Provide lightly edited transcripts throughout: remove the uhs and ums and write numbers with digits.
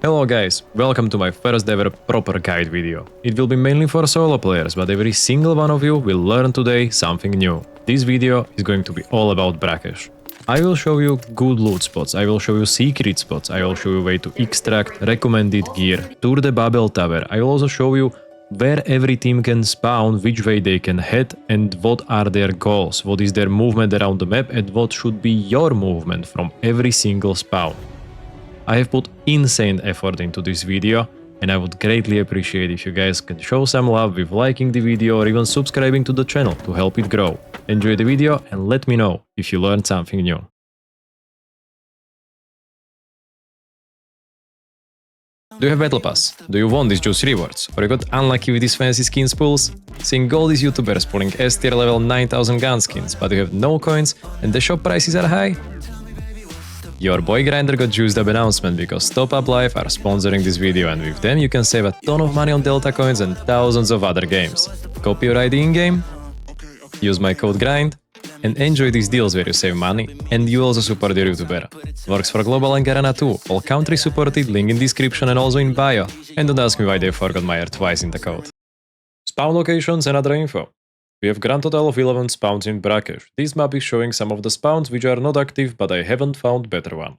Hello guys, welcome to my first ever proper guide video. It will be mainly for solo players, but every single one of you will learn today something new. This video is going to be all about Brakkesh. I will show you good loot spots, I will show you secret spots, I will show you way to extract, recommended gear, tour the Babel tower, I will also show you where every team can spawn, which way they can head, and what are their goals, what is their movement around the map, and what should be your movement from every single spawn. I have put insane effort into this video, and I would greatly appreciate if you guys can show some love with liking the video or even subscribing to the channel to help it grow. Enjoy the video and let me know if you learned something new. Do you have Battle Pass? Do you want these juicy rewards? Or you got unlucky with these fancy skins pulls? Seeing all these YouTubers pulling S tier level 9000 gun skins, but you have no coins and the shop prices are high? Your boy Grinder got juiced up announcement because TopUpLive are sponsoring this video, and with them you can save a ton of money on Delta coins and thousands of other games. Copy your ID in-game, use my code GRIND, and enjoy these deals where you save money and you also support your YouTuber. Works for Global and Garena too, all countries supported, link in description and also in bio. And don't ask me why they forgot my R twice in the code. Spawn locations and other info. We have grand total of 11 spawns in Brakkesh. This map is showing some of the spawns which are not active, but I haven't found better one.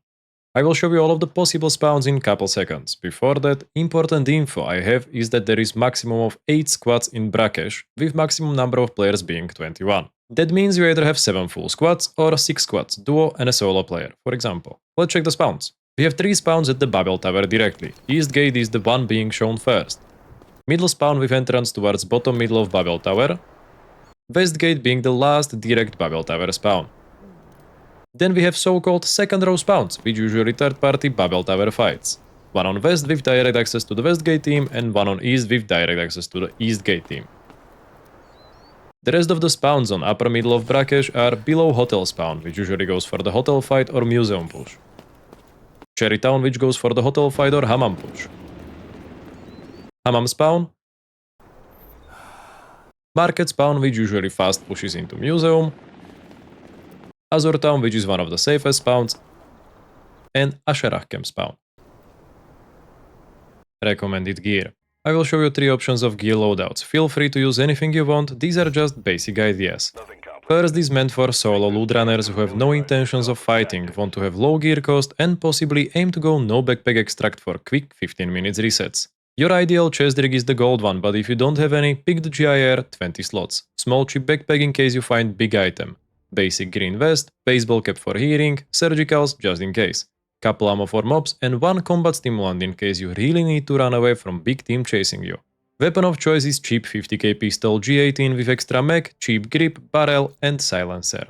I will show you all of the possible spawns in couple seconds. Before that, important info I have is that there is maximum of 8 squads in Brakkesh, with maximum number of players being 21. That means you either have 7 full squads or 6 squads, duo and a solo player, for example. Let's check the spawns. We have 3 spawns at the Babel tower directly. East gate is the one being shown first. Middle spawn with entrance towards bottom middle of Babel tower. West gate being the last direct Babel tower spawn. Then we have so-called second row spawns, which usually third-party Babel tower fights. One on west with direct access to the west gate team, and one on east with direct access to the east gate team. The rest of the spawns on upper middle of Brakkesh are below hotel spawn, which usually goes for the hotel fight or museum push. Cherry town, which goes for the hotel fight or hammam push. Hammam spawn. Market spawn, which usually fast pushes into museum. Azur town, which is one of the safest spawns. And Asherah camp spawn. Recommended gear. I will show you 3 options of gear loadouts. Feel free to use anything you want, these are just basic ideas. First is meant for solo loot runners who have no intentions of fighting, want to have low gear cost and possibly aim to go no backpack extract for quick 15 minutes resets. Your ideal chest rig is the gold one, but if you don't have any, pick the GIR 20 slots. Small cheap backpack in case you find big item. Basic green vest, baseball cap for hearing, surgicals just in case. Couple ammo for mobs and 1 combat stimulant in case you really need to run away from big team chasing you. Weapon of choice is cheap 50k pistol G18 with extra mag, cheap grip, barrel and silencer.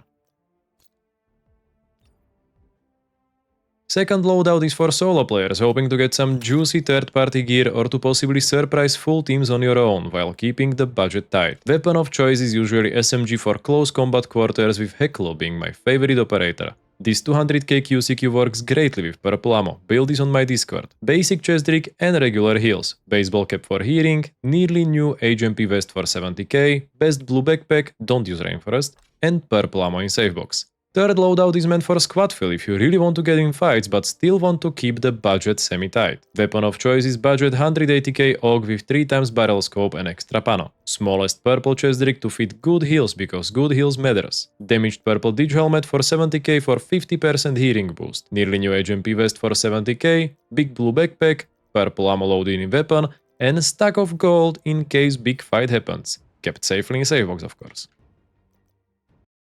Second loadout is for solo players hoping to get some juicy third-party gear or to possibly surprise full teams on your own while keeping the budget tight. Weapon of choice is usually SMG for close combat quarters, with Heklo being my favorite operator. This 200k QCQ works greatly with purple ammo, build is on my Discord. Basic chest rig and regular heals, baseball cap for hearing, nearly new HMP vest for 70k, best blue backpack, don't use rainforest, and purple ammo in safe box. Third loadout is meant for squad fill if you really want to get in fights but still want to keep the budget semi-tight. Weapon of choice is budget 180k AUG with 3x barrel scope and extra pano. Smallest purple chest rig to fit good heals because good heals matters. Damaged purple dig helmet for 70k for 50% hearing boost. Nearly new HMP vest for 70k, big blue backpack, purple ammo loaded in weapon, and stack of gold in case big fight happens. Kept safely in safe box of course.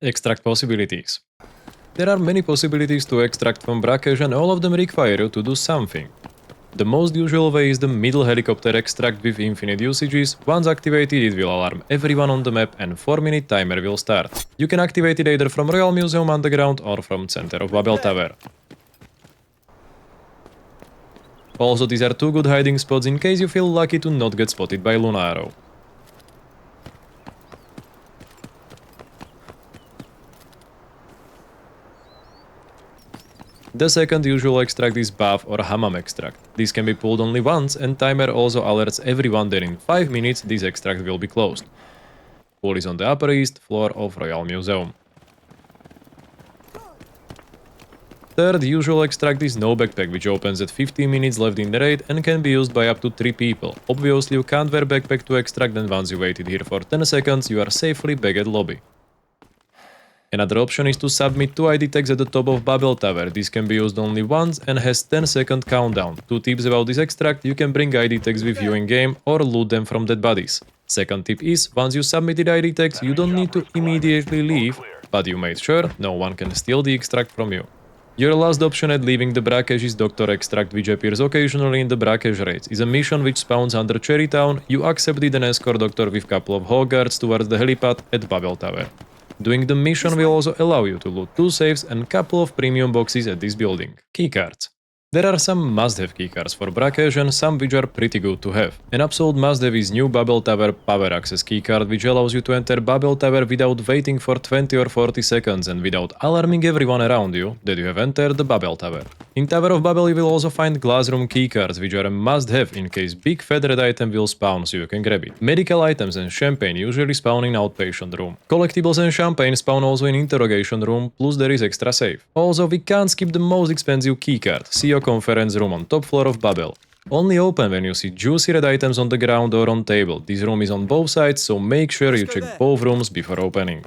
Extract possibilities. There are many possibilities to extract from Brakkesh and all of them require you to do something. The most usual way is the middle helicopter extract with infinite usages. Once activated it will alarm everyone on the map and 4-minute timer will start. You can activate it either from Royal Museum Underground or from center of Babel Tower. Also these are 2 good hiding spots in case you feel lucky to not get spotted by Luna Arrow. The second usual extract is buff or hammam extract. This can be pulled only once and timer also alerts everyone that in 5 minutes this extract will be closed. Pool is on the upper east floor of Royal Museum. Third usual extract is no backpack, which opens at 15 minutes left in the raid and can be used by up to 3 people. Obviously you can't wear backpack to extract, and once you waited here for 10 seconds you are safely back at lobby. Another option is to submit 2 ID tags at the top of Babel Tower. This can be used only once and has 10-second countdown. 2 tips about this extract: you can bring ID tags with you in game or loot them from dead bodies. Second tip is, once you submitted ID tags, you don't need to immediately leave, but you made sure no one can steal the extract from you. Your last option at leaving the Brakkesh is Doctor Extract, which appears occasionally in the Brakkesh raids. It's a mission which spawns under Cherry Town. You accept it and escort Doctor with couple of Hogguards towards the helipad at Babel Tower. Doing the mission will also allow you to loot 2 safes and couple of premium boxes at this building. Keycards. There are some must-have keycards for Brakkesh and some which are pretty good to have. An absolute must-have is new Babel Tower Power Access keycard, which allows you to enter Babel Tower without waiting for 20 or 40 seconds and without alarming everyone around you that you have entered the Babel Tower. In Tower of Babel you will also find glass room keycards, which are a must-have in case big fat red item will spawn, so you can grab it. Medical items and champagne usually spawn in outpatient room. Collectibles and champagne spawn also in interrogation room, plus there is extra safe. Also, we can't skip the most expensive keycard, CEO conference room on top floor of Babel. Only open when you see juicy red items on the ground or on table. This room is on both sides, so make sure you check both rooms before opening.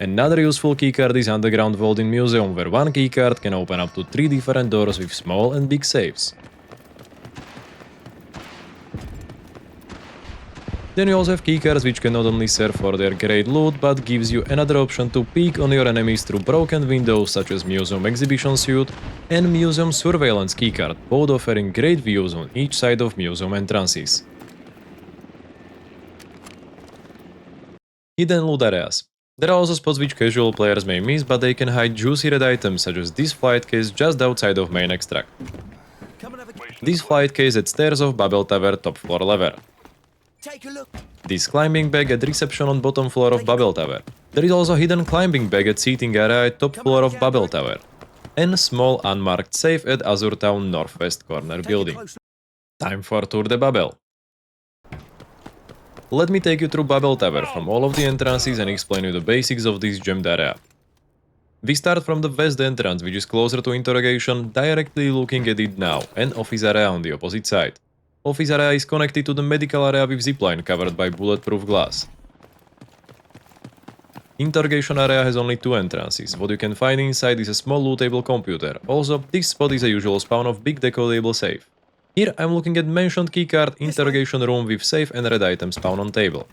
Another useful keycard is underground vault in museum, where one keycard can open up to 3 different doors with small and big safes. Then you also have keycards which can not only serve for their great loot, but gives you another option to peek on your enemies through broken windows, such as Museum Exhibition Suite and Museum Surveillance keycard, both offering great views on each side of museum entrances. Hidden loot areas. There are also spots which casual players may miss, but they can hide juicy red items, such as this flight case just outside of main extract. This flight case at stairs of Babel Tower top floor level. Take a look. This climbing bag at reception on bottom floor of Babel Tower. There is also hidden climbing bag at seating area at top floor of Babel Tower. And small unmarked safe at Azure Town northwest corner building. Time for Tour de Babel. Let me take you through Babel Tower from all of the entrances and explain you the basics of this gemmed area. We start from the west entrance, which is closer to interrogation, directly looking at it now, and office area on the opposite side. Office area is connected to the medical area with zipline covered by bulletproof glass. Interrogation area has only 2 entrances. What you can find inside is a small lootable computer. Also, this spot is a usual spawn of big decodable safe. Here I'm looking at mentioned keycard, interrogation room with safe and red item spawn on table.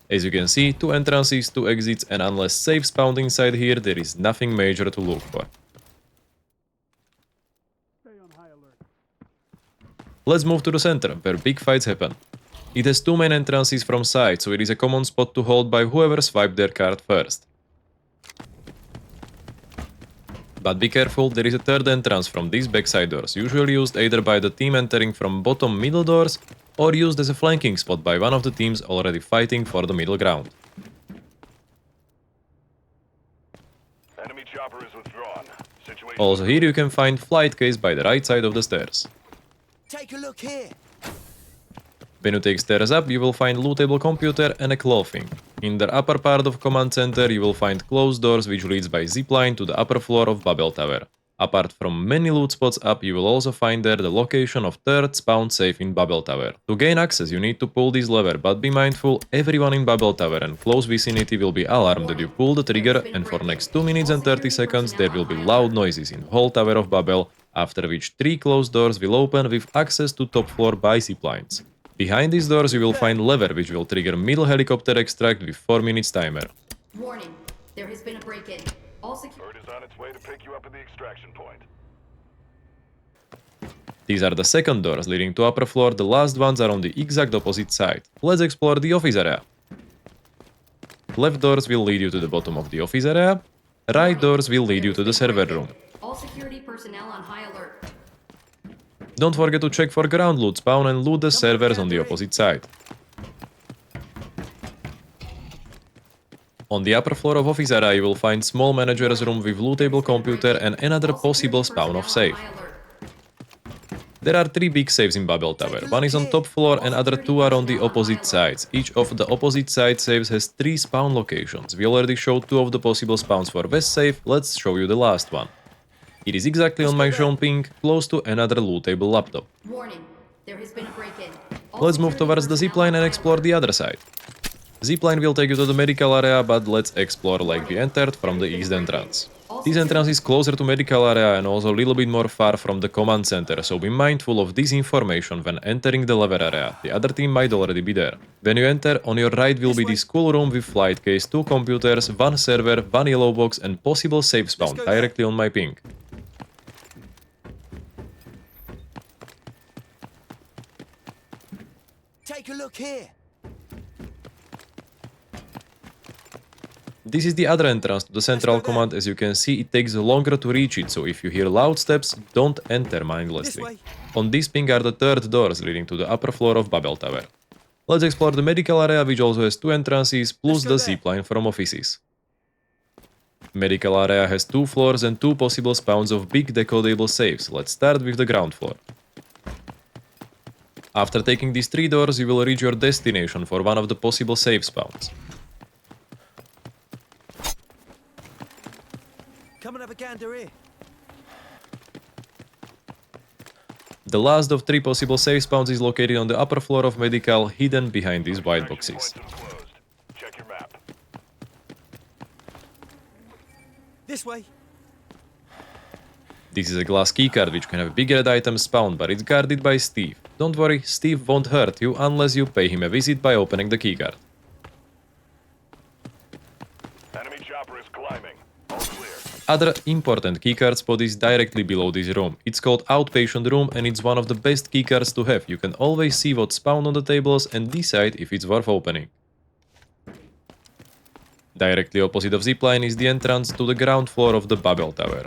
As you can see, 2 entrances, 2 exits, and unless safe spawned inside here, there is nothing major to look for. Let's move to the center, where big fights happen. It has 2 main entrances from side, so it is a common spot to hold by whoever swiped their card first. But be careful, there is a 3rd entrance from these backside doors, usually used either by the team entering from bottom middle doors, or used as a flanking spot by one of the teams already fighting for the middle ground. Enemy chopper is withdrawn. Situation Also here you can find flight case by the right side of the stairs. Take a look here. When you take stairs up, you will find lootable computer and a clothing. In the upper part of command center, you will find closed doors which leads by zipline to the upper floor of Babel Tower. Apart from many loot spots up, you will also find there the location of 3rd spawn safe in Babel Tower. To gain access, you need to pull this lever, but be mindful, everyone in Babel Tower and close vicinity will be alarmed that you pull the trigger, and for next 2 minutes and 30 seconds there will be loud noises in whole Tower of Babel, after which 3 closed doors will open with access to top floor by ziplines. Behind these doors you will find lever which will trigger middle helicopter extract with 4 minutes timer. Warning, there has been a break-in. All secure. bird is on its way to pick you up at the extraction point. These are the second doors leading to upper floor, the last ones are on the exact opposite side. Let's explore the office area. Left doors will lead you to the bottom of the office area, right doors will lead you to the server room. All security personnel on high alert. Don't forget to check for ground loot spawn and loot the servers on the opposite side. On the upper floor of office area you will find small manager's room with lootable computer and another possible spawn of safe. There are 3 big saves in Babel Tower. One is on top floor and other 2 are on the opposite sides. Each of the opposite side saves has 3 spawn locations. We already showed 2 of the possible spawns for west safe, let's show you the last one. It is exactly on my shown ping, close to another lootable laptop. Warning. There has been a break-in. All Let's move security towards the personnel zipline and are explore the other side. Zipline will take you to the medical area, but let's explore like we entered from the east entrance. This entrance is closer to medical area and also a little bit more far from the command center, so be mindful of this information when entering the lever area. The other team might already be there. When you enter, on your right will be this cool room with flight case, 2 computers, 1 server, 1 yellow box and possible safe spawn directly on my ping. Take a look here. This is the other entrance to the central command. As you can see, it takes longer to reach it, so if you hear loud steps, don't enter mindlessly. On this ping are the 3rd doors leading to the upper floor of Babel Tower. Let's explore the medical area, which also has 2 entrances, plus the zipline from offices. Medical area has 2 floors and 2 possible spawns of big decodable safes. Let's start with the ground floor. After taking these 3 doors, you will reach your destination for one of the possible safe spawns. Come and have a gander here. The last of 3 possible safe spawns is located on the upper floor of medical, hidden behind these white boxes. Points enclosed. Check your map. This way. This is a glass keycard which can have big red items spawned, but it's guarded by Steve. Don't worry, Steve won't hurt you unless you pay him a visit by opening the keycard. Enemy chopper is climbing. All clear. Other important keycard spot is directly below this room. It's called Outpatient Room and it's one of the best keycards to have. You can always see what's spawned on the tables and decide if it's worth opening. Directly opposite of zipline is the entrance to the ground floor of the Babel Tower.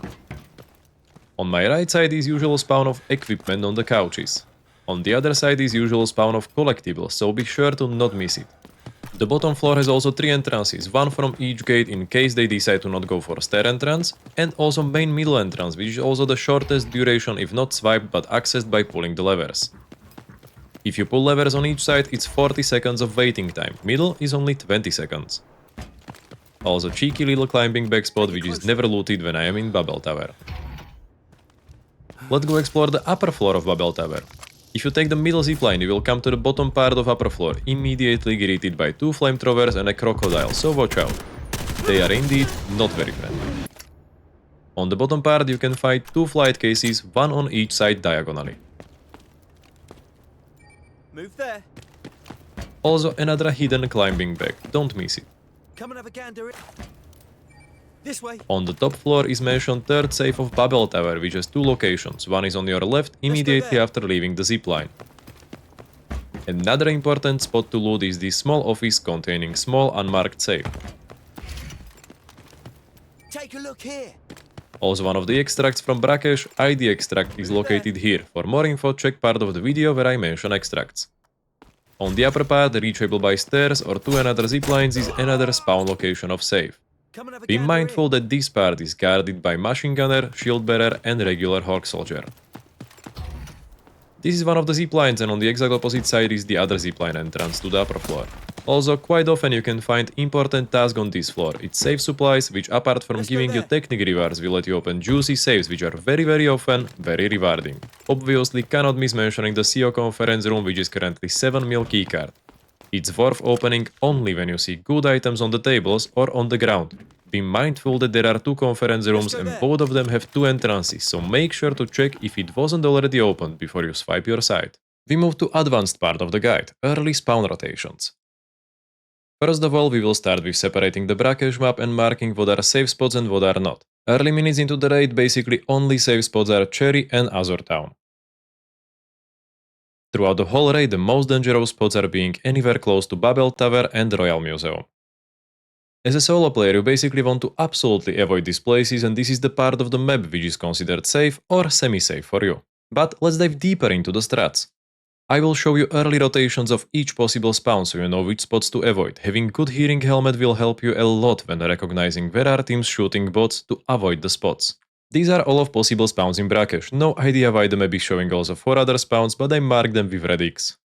On my right side is usual spawn of equipment on the couches. On the other side is usual spawn of collectibles, so be sure to not miss it. The bottom floor has also 3 entrances, 1 from each gate in case they decide to not go for stair entrance, and also main middle entrance, which is also the shortest duration if not swiped but accessed by pulling the levers. If you pull levers on each side, it's 40 seconds of waiting time, middle is only 20 seconds. Also cheeky little climbing back spot which is never looted when I am in Babel Tower. Let's go explore the upper floor of Babel Tower. If you take the middle zipline, you will come to the bottom part of upper floor, immediately greeted by 2 flamethrowers and a crocodile, so watch out. They are indeed not very friendly. On the bottom part you can find 2 flight cases, 1 on each side diagonally. Move there. Also another hidden climbing back, don't miss it. Come and have a gander here. This way. On the top floor is mentioned 3rd safe of Babel Tower, which has 2 locations. One is on your left immediately after leaving the zipline. Another important spot to loot is this small office containing small unmarked safe. Take a look here. Also one of the extracts from Brakkesh, ID extract, is located here. For more info, check part of the video where I mention extracts. On the upper part, reachable by stairs or 2 another ziplines, is another spawn location of safe. Come and have a Be gander mindful here. that this part is guarded by machine gunner, shield bearer and regular hawk soldier. This is one of the ziplines and on the exact opposite side is the other zipline entrance to the upper floor. Also, quite often you can find important task on this floor. It's safe supplies, which apart from giving you technical rewards, will let you open juicy saves, which are very often very rewarding. Obviously cannot miss mentioning the CO conference room, which is currently 7 mil keycard. It's worth opening only when you see good items on the tables or on the ground. Be mindful that there are 2 conference rooms and both of them have 2 entrances, so make sure to check if it wasn't already opened before you swipe your side. We move to advanced part of the guide, early spawn rotations. First of all, we will start with separating the Brakkesh map and marking what are safe spots and what are not. Early minutes into the raid, basically only safe spots are Cherry and Azure Town. Throughout the whole raid, the most dangerous spots are being anywhere close to Babel Tower and Royal Museum. As a solo player, you basically want to absolutely avoid these places, and this is the part of the map which is considered safe or semi-safe for you. But let's dive deeper into the strats. I will show you early rotations of each possible spawn so you know which spots to avoid. Having good hearing helmet will help you a lot when recognizing where are teams shooting bots to avoid the spots. These are all of possible spawns in Brakkesh. No idea why the map is showing also 4 other spawns, but I marked them with red X.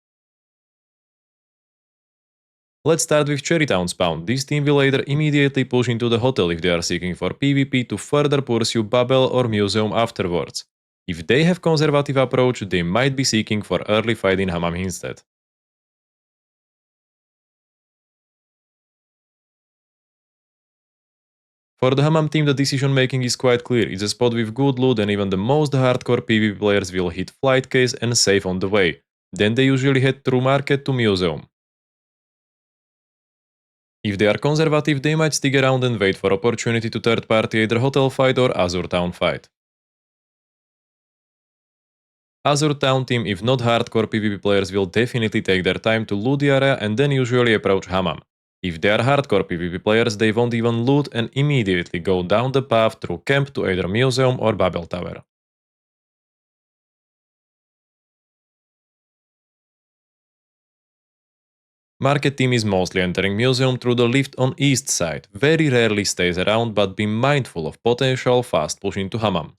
Let's start with Cherrytown spawn. This team will either immediately push into the hotel if they are seeking for PvP to further pursue Babel or Museum afterwards. If they have conservative approach, they might be seeking for early fight in Hammam instead. For the Hammam team, the decision making is quite clear. It's a spot with good loot and even the most hardcore PvP players will hit flight case and save on the way. Then they usually head through market to Museum. If they are conservative, they might stick around and wait for opportunity to third party either hotel fight or Azure Town fight. Azure Town team, if not hardcore PvP players, will definitely take their time to loot the area and then usually approach Hammam. If they are hardcore PvP players, they won't even loot and immediately go down the path through camp to either Museum or Babel Tower. Market team is mostly entering Museum through the lift on east side, very rarely stays around, but be mindful of potential fast push into Hammam.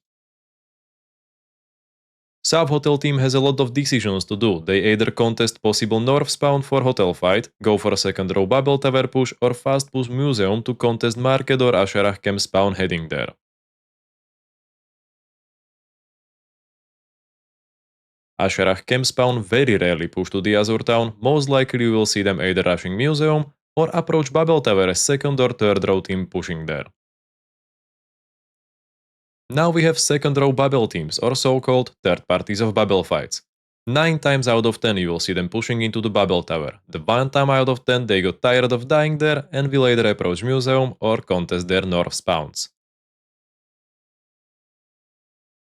South Hotel team has a lot of decisions to do. They either contest possible north spawn for hotel fight, go for a second row Babel Tower push, or fast push Museum to contest market or Asherah camp spawn heading there. Asherah camp spawn very rarely push to the Azure Town, most likely you will see them either rushing Museum or approach Babel Tower as second or third row team pushing there. Now we have second row Babel teams, or so-called third parties of Babel fights. 9 times out of 10 you will see them pushing into the Babel Tower. The 1 time out of 10 they got tired of dying there and will either approach Museum or contest their north spawns.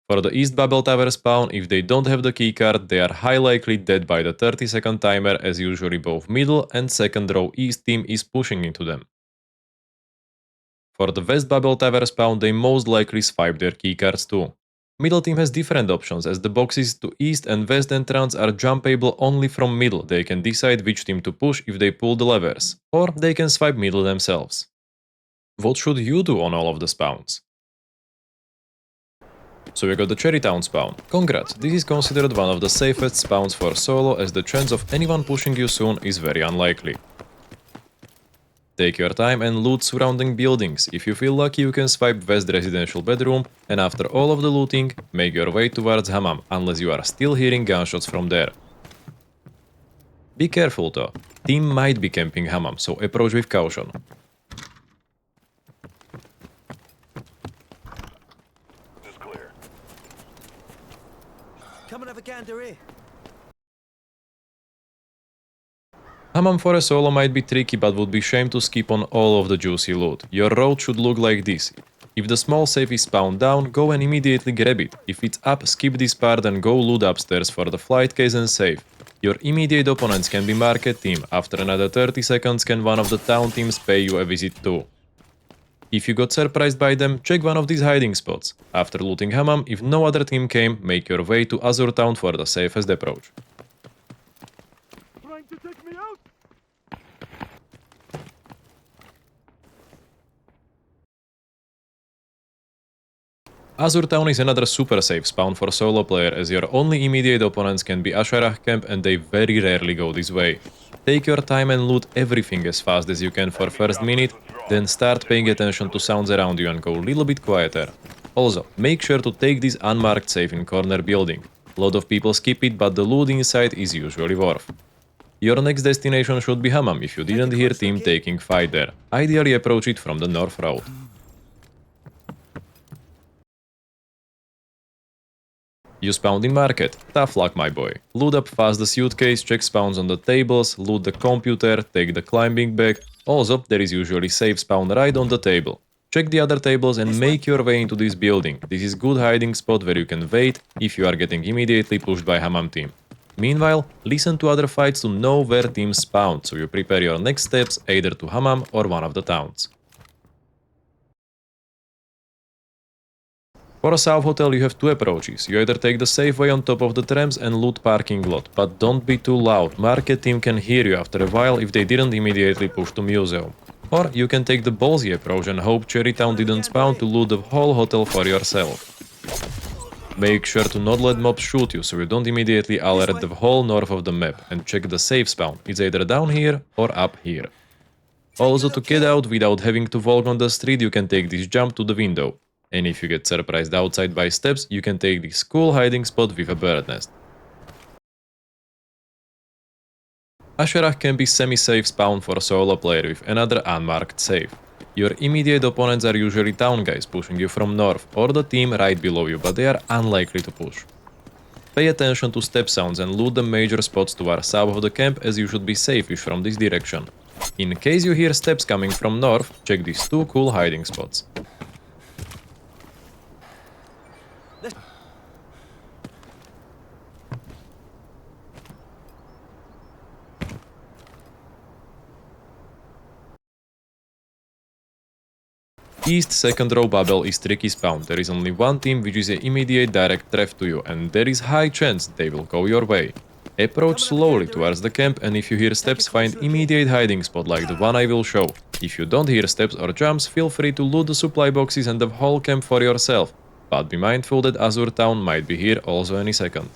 For the East Babel Tower spawn, if they don't have the keycard, they are high likely dead by the 30-second timer, as usually both middle and second row East team is pushing into them. For the West Babel Tower spawn, they most likely swipe their keycards too. Middle team has different options, as the boxes to East and West entrance are jumpable only from middle. They can decide which team to push if they pull the levers, or they can swipe middle themselves. What should you do on all of the spawns? So we got the Cherrytown spawn. Congrats, this is considered one of the safest spawns for solo, as the chance of anyone pushing you soon is very unlikely. Take your time and loot surrounding buildings. If you feel lucky, you can swipe West residential bedroom, and after all of the looting, make your way towards Hammam, unless you are still hearing gunshots from there. Be careful though, team might be camping Hammam, so approach with caution. Come and have a gander here. Hammam for a solo might be tricky, but would be shame to skip on all of the juicy loot. Your road should look like this. If the small safe is spawned down, go and immediately grab it. If it's up, skip this part and go loot upstairs for the flight case and save. Your immediate opponents can be market team. After another 30 seconds, can one of the town teams pay you a visit too. If you got surprised by them, check one of these hiding spots. After looting Hammam, if no other team came, make your way to Azure Town for the safest approach. Trying to take me out? Azure Town is another super safe spawn for solo player, as your only immediate opponents can be Asherah camp and they very rarely go this way. Take your time and loot everything as fast as you can for first minute, then start paying attention to sounds around you and go a little bit quieter. Also, make sure to take this unmarked safe in corner building. A lot of people skip it, but the loot inside is usually worth. Your next destination should be Hammam if you didn't hear team taking fight there. Ideally approach it from the north road. You spawned in market. Tough luck, my boy. Loot up fast the suitcase, check spawns on the tables, loot the computer, take the climbing bag. Also, there is usually safe spawn right on the table. Check the other tables and make your way into this building. This is good hiding spot where you can wait if you are getting immediately pushed by Hammam team. Meanwhile, listen to other fights to know where teams spawn, so you prepare your next steps either to Hammam or one of the towns. For a South Hotel you have 2 approaches. You either take the safe way on top of the trams and loot parking lot, but don't be too loud. Market team can hear you after a while if they didn't immediately push to Museum. Or you can take the ballsy approach and hope Cherrytown didn't spawn to loot the whole hotel for yourself. Make sure to not let mobs shoot you so you don't immediately alert the whole north of the map, and check the safe spawn, it's either down here or up here. Also, to get out without having to walk on the street, you can take this jump to the window. And if you get surprised outside by steps, you can take this cool hiding spot with a bird nest. Asherah can be semi-safe spawn for a solo player with another unmarked safe. Your immediate opponents are usually town guys pushing you from north, or the team right below you, but they are unlikely to push. Pay attention to step sounds and loot the major spots towards south of the camp, as you should be safe-ish from this direction. In case you hear steps coming from north, check these two cool hiding spots. East second row Babel is tricky spawn. There is only one team which is an immediate direct threat to you, and there is high chance they will go your way. Approach slowly towards the camp, and if you hear steps, find immediate hiding spot like the one I will show. If you don't hear steps or jumps, feel free to loot the supply boxes and the whole camp for yourself, but be mindful that Azure Town might be here also any second.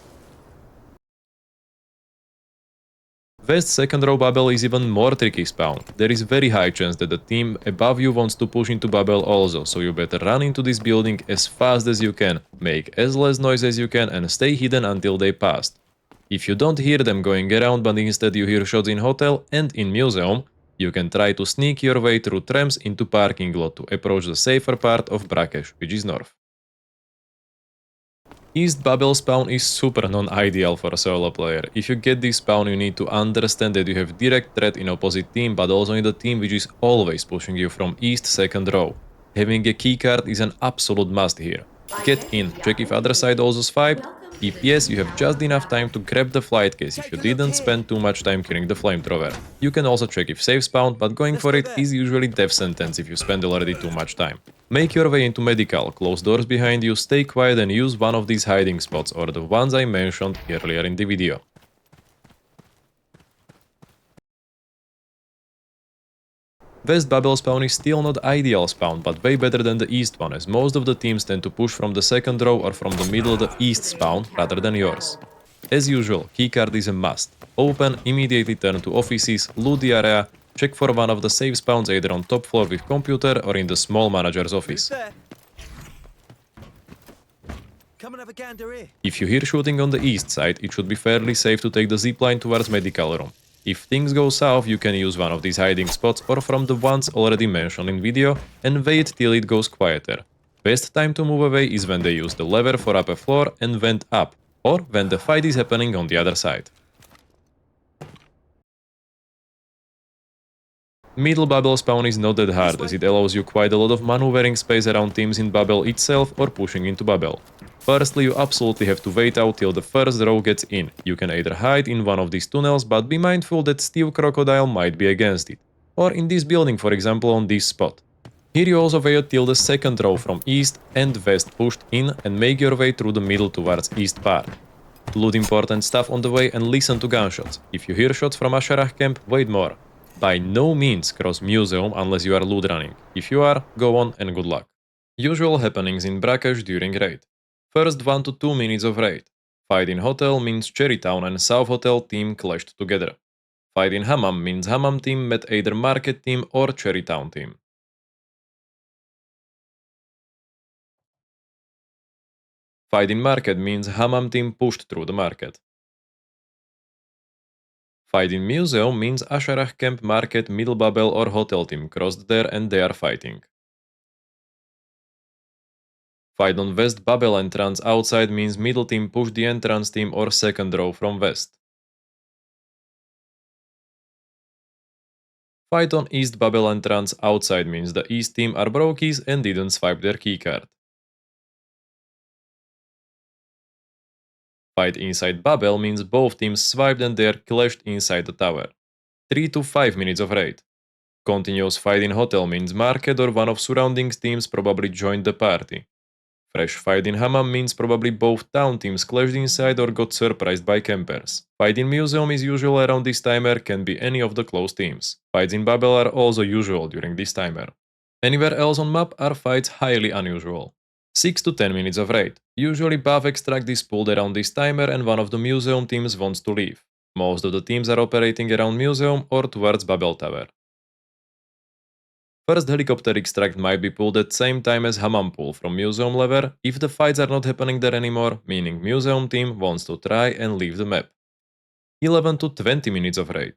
West second row Babel is even more tricky spawn. There is very high chance that the team above you wants to push into Babel also, so you better run into this building as fast as you can, make as less noise as you can, and stay hidden until they passed. If you don't hear them going around but instead you hear shots in hotel and in museum, you can try to sneak your way through trams into parking lot to approach the safer part of Brakkesh, which is north. East Babel spawn is super non-ideal for a solo player. If you get this spawn, you need to understand that you have direct threat in opposite team, but also in the team which is always pushing you from east second row. Having a keycard is an absolute must here. Get in, check if other side also swiped. If yes, you have just enough time to grab the flight case if you didn't spend too much time killing the flamethrower. You can also check if safe spawned, but going for it is usually death sentence if you spend already too much time. Make your way into medical, close doors behind you, stay quiet and use one of these hiding spots or the ones I mentioned earlier in the video. West Babel spawn is still not ideal spawn, but way better than the east one, as most of the teams tend to push from the second row or from the middle of the east spawn rather than yours. As usual, keycard is a must. Open, immediately turn to offices, loot the area, check for one of the safe spawns either on top floor with computer or in the small manager's office. Come and have a gander here. If you hear shooting on the east side, it should be fairly safe to take the zipline towards medical room. If things go south, you can use one of these hiding spots or from the ones already mentioned in video and wait till it goes quieter. Best time to move away is when they use the lever for upper floor and vent up, or when the fight is happening on the other side. Middle Babel spawn is not that hard, as it allows you quite a lot of maneuvering space around teams in Babel itself or pushing into Babel. Firstly, you absolutely have to wait out till the first row gets in. You can either hide in one of these tunnels, but be mindful that Steve Crocodile might be against it. Or in this building, for example, on this spot. Here you also wait till the second row from east and west pushed in and make your way through the middle towards east part. Loot important stuff on the way and listen to gunshots. If you hear shots from Asherah camp, wait more. By no means cross museum unless you are loot running. If you are, go on and good luck. Usual happenings in Brakkesh during raid. First 1 to 2 minutes of raid. Fight in hotel means Cherrytown and South Hotel team clashed together. Fight in Hammam means Hammam team met either Market team or Cherrytown team. Fight in Market means Hammam team pushed through the market. Fight in Museum means Asherah camp, Market, Middle Babel or Hotel team crossed there and they are fighting. Fight on West Babel entrance outside means middle team push the entrance team or second row from west. Fight on East Babel entrance outside means the east team are brokies and didn't swipe their keycard. Fight inside Babel means both teams swiped and they are clashed inside the tower. 3 to 5 minutes of raid. Continuous fight in hotel means Market or one of surrounding teams probably joined the party. Fresh fight in Hammam means probably both town teams clashed inside or got surprised by campers. Fight in Museum is usual around this timer, can be any of the close teams. Fights in Babel are also usual during this timer. Anywhere else on map are fights highly unusual. 6 to 10 minutes of raid. Usually buff extract is pulled around this timer and one of the Museum teams wants to leave. Most of the teams are operating around Museum or towards Babel Tower. First helicopter extract might be pulled at same time as Hammam pull from Museum lever if the fights are not happening there anymore, meaning Museum team wants to try and leave the map. 11 to 20 minutes of raid.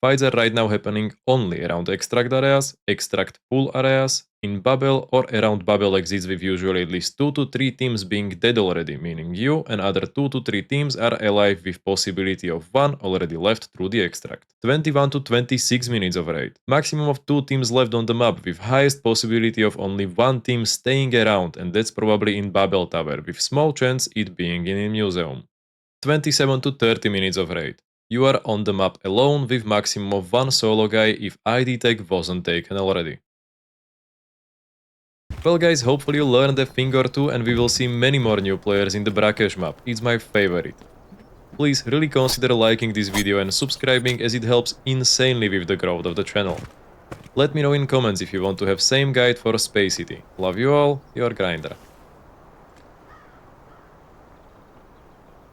Fights are right now happening only around extract areas, extract pool areas, in Babel or around Babel exits with usually at least 2 to 3 teams being dead already, meaning you and other 2 to 3 teams are alive with possibility of 1 already left through the extract. 21 to 26 minutes of raid. Maximum of 2 teams left on the map with highest possibility of only 1 team staying around, and that's probably in Babel Tower with small chance it being in a museum. 27 to 30 minutes of raid. You are on the map alone with maximum of 1 solo guy if ID tag wasn't taken already. Well guys, hopefully you learned a thing or two and we will see many more new players in the Brakkesh map, it's my favorite. Please really consider liking this video and subscribing as it helps insanely with the growth of the channel. Let me know in comments if you want to have same guide for Space City. Love you all, your Grinder.